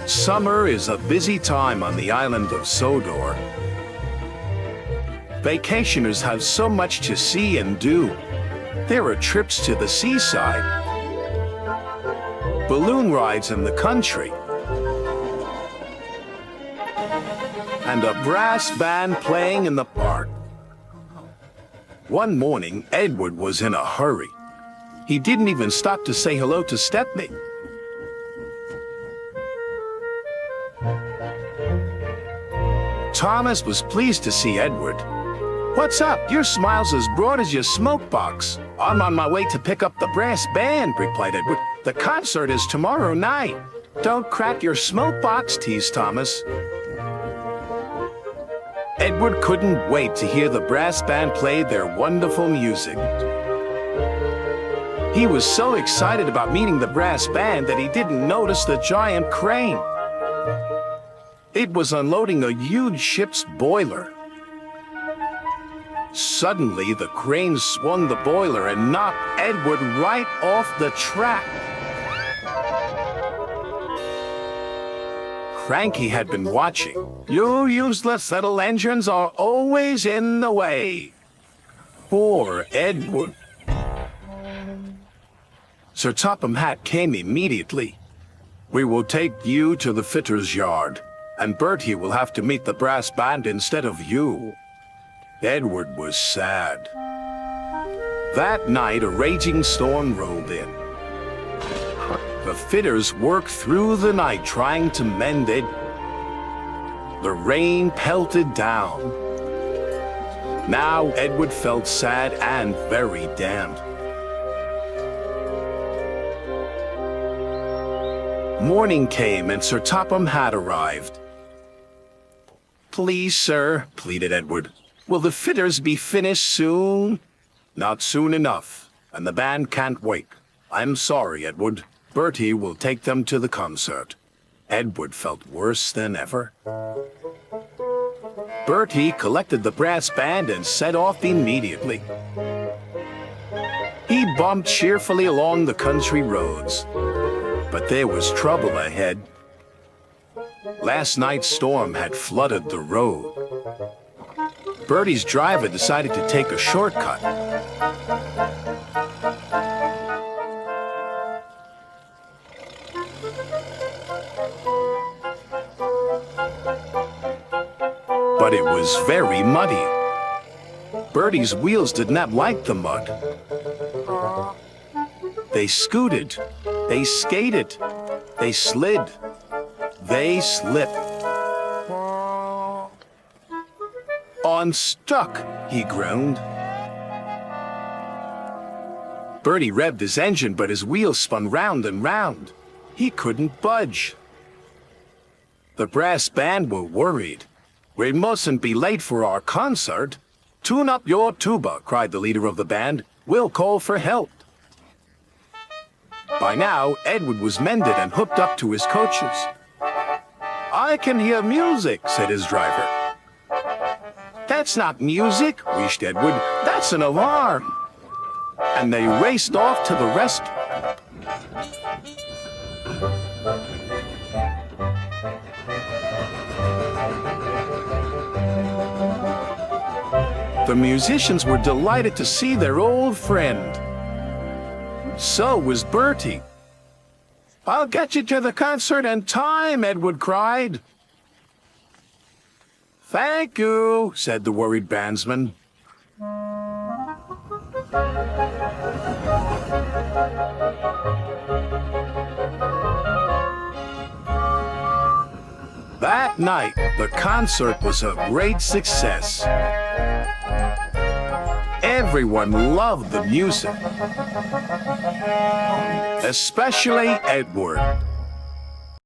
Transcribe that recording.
Summer is a busy time on the island of Sodor. Vacationers have so much to see and do. There are trips to the seaside, balloon rides in the country, and a brass band playing in the park. One morning, Edward was in a hurry. He didn't even stop to say hello to Stepney. Thomas was pleased to see Edward. "What's up? Your smile's as broad as your smoke box." "I'm on my way to pick up the brass band," replied Edward. "The concert is tomorrow night." "Don't crack your smoke box," teased Thomas. Edward couldn't wait to hear the brass band play their wonderful music. He was so excited about meeting the brass band that he didn't notice the giant crane. It was unloading a huge ship's boiler. Suddenly, the crane swung the boiler and knocked Edward right off the track. Cranky had been watching. "You useless little engines are always in the way." Poor Edward. Sir Topham Hatt came immediately. "We will take you to the fitter's yard, and Bertie will have to meet the brass band instead of you." Edward was sad. That night, a raging storm rolled in. The fitters worked through the night trying to mend it. The rain pelted down. Now Edward felt sad and very damned. Morning came and Sir Topham Hatt arrived. "Please, sir," pleaded Edward, "will the fitters be finished soon?" "Not soon enough, and the band can't wait. I'm sorry, Edward. Bertie will take them to the concert." Edward felt worse than ever. Bertie collected the brass band and set off immediately. He bumped cheerfully along the country roads, but there was trouble ahead. Last night's storm had flooded the road. Bertie's driver decided to take a shortcut. But it was very muddy. Bertie's wheels did not like the mud. They scooted, they skated, they slid, they slipped. "I'm stuck," he groaned. Bertie revved his engine, but his wheels spun round and round. He couldn't budge. The brass band were worried. "We mustn't be late for our concert." "Tune up your tuba," cried the leader of the band. "We'll call for help." By now, Edward was mended and hooked up to his coaches. "I can hear music," said his driver. "That's not music," wheezed Edward. "That's an alarm." And they raced off to the restaurant. The musicians were delighted to see their old friend. So was Bertie. "I'll get you to the concert in time," Edward cried. "Thank you," said the worried bandsman. That night, the concert was a great success. Everyone loved the music, especially Edward.